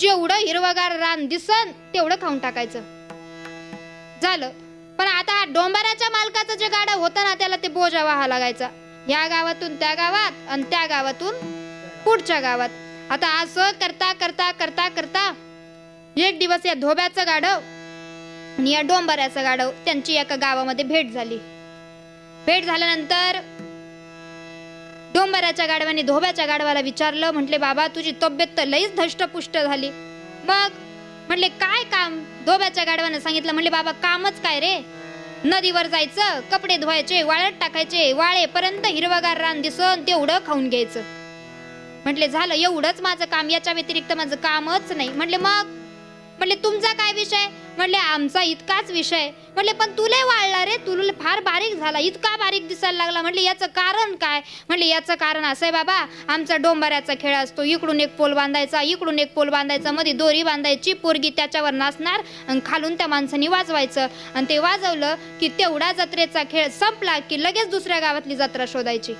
जेवढं हिरवगार रान दिसन तेवढं खाऊन टाकायचं. झालं. पण आता डोंबराच्या मालकाचं जे गाडं होतं ना त्याला ते बोजा व्हावा लागायचा, या गावातून त्या गावात आणि त्या गावातून पुढच्या गावात. आता असं करता करता करता करता एक दिवस या धोब्याचं गाढव आणि या डोंबऱ्याचं गाढव त्यांची एका गावामध्ये भेट झाली. भेट झाल्यानंतर डोंबऱ्याच्या गाढवाने धोब्याच्या गाढवाला विचारलं, म्हटले बाबा तुझी तब्येत तर लईच धष्टपुष्ट झाली, मग म्हटले काय काम? धोब्याच्या गाढवाने सांगितलं, म्हटले बाबा कामच काय रे, नदीवर जायचं, कपडे धुवायचे, वाळत टाकायचे, वाळेपर्यंत हिरवगार रान दिसन तेवढं खाऊन घ्यायचं. म्हटले झालं एवढंच माझं काम, याच्या व्यतिरिक्त माझं कामच नाही. म्हटले मग? म्हटले तुमचा काय विषय? म्हटले आमचा इतकाच विषय. म्हटले पण तुले वाळला रे, तुला फार बारीक झाला, इतका बारीक दिसायला लागला. म्हटले याचं कारण काय? म्हटले याचं कारण असं आहे बाबा, आमचा डोंबऱ्याचा खेळ असतो, इकडून एक पोल बांधायचा, इकडून एक पोल बांधायचा, मध्ये दोरी बांधायची, पोरगी त्याच्यावर नाचणार आणि खालून त्या माणसाने वाजवायचं, आणि ते वाजवलं की तेवढा जत्रेचा खेळ संपला की लगेच दुसऱ्या गावातली जत्रा शोधायची,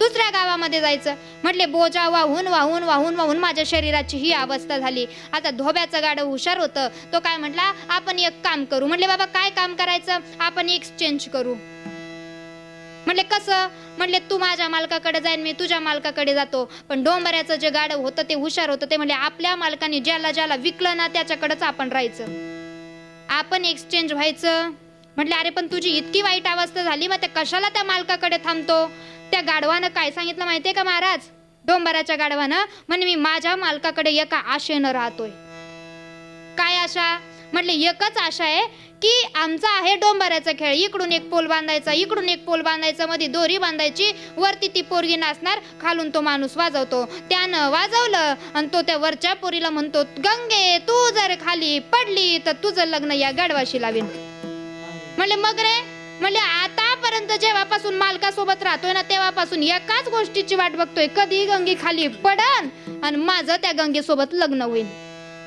दुसऱ्या गावामध्ये जायचं. म्हटले बोजा वाहून वाहून वाहून वाहून माझ्या शरीराची ही अवस्था झाली. आता धोब्याचं गाडं हुशार होतं, तो काय म्हटला, आपण एक काम करू. म्हटले बाबा काय काम करायचं? आपण एक्सचेंज करू. म्हटले कसं? म्हटले तू माझ्या मालकाकडे जाईन, मी तुझ्या मालकाकडे जातो. पण डोंबऱ्याचं जे गाडं होतं ते हुशार होतं, ते म्हटले आपल्या मालकाने ज्याला ज्याला विकलं ना त्याच्याकडेच आपण राहायचं, आपण एक्सचेंज व्हायचं. म्हटले अरे पण तुझी इतकी वाईट अवस्था झाली, मग त्या कशाला त्या मालकाकडे थांबतो? त्या गाढवानं काय सांगितलं माहितीये का महाराज? डोंबराच्या गाढवानं म्हणे मी माझ्या मालकाकडे एका आशेनं राहतोय. काय आशा? म्हटले एकच आशा आहे की आमचा आहे डोंबऱ्याचा खेळ, इकडून एक पोल बांधायचा, इकडून एक पोल बांधायचा, मध्ये दोरी बांधायची, वरती ती पोरगी नाचणार, खालून तो माणूस वाजवतो. त्यानं वाजवलं आणि तो त्या वरच्या पोरीला म्हणतो, गंगे तू जर खाली पडली तर तुझं लग्न या गाढवाशी लावीन. म्हणले मग रे? म्हणले आतापर्यंत जेव्हापासून मालकासोबत राहतोय ना तेव्हापासून एकाच गोष्टीची वाट बघतोय, कधी गंगी खाली पडन आणि माझं त्या गंगेसोबत लग्न होईल.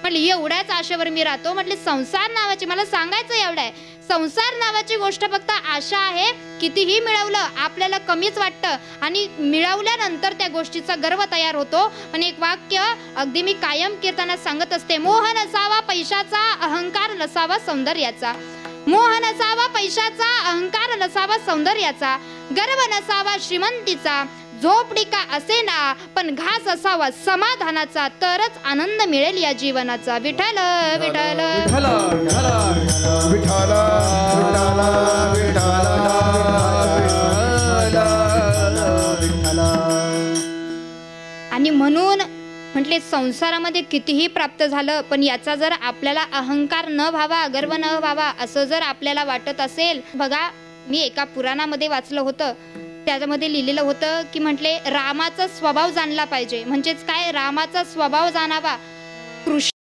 म्हणले एवढ्याच आशेवर मी राहतो. म्हटले संसार नावाची, मला सांगायचं एवढं आहे, संसार नावाची गोष्ट फक्त आशा आहे. कितीही मिळवलं आपल्याला कमीच वाटतं आणि मिळवल्यानंतर त्या गोष्टीचा गर्व तयार होतो. पण एक वाक्य अगदी मी कायम कीर्तनात सांगत असते, मोह नसावा पैशाचा, अहंकार नसावा सौंदर्याचा. मोह नसावा पैशाचा, अहंकार नसावा सौंदर्याचा, गर्व नसावा श्रीमंतीचा, झोपडी का असेना पण घास असावा समाधानाचा, तरच आनंद मिळेल या जीवनाचा. विठ्ठल विठ्ठल आणि म्हणून म्हटले संसारामध्ये कितीही प्राप्त झालं पण याचा जर आपल्याला अहंकार न व्हावा, गर्व न व्हावा असं जर आपल्याला वाटत असेल. बघा मी एका पुराणामध्ये वाचलं होतं, त्याच्यामध्ये लिहिलेलं होतं की म्हटले रामाचा स्वभाव जाणला पाहिजे. म्हणजेच काय? रामाचा स्वभाव जाणावा, कृष्ण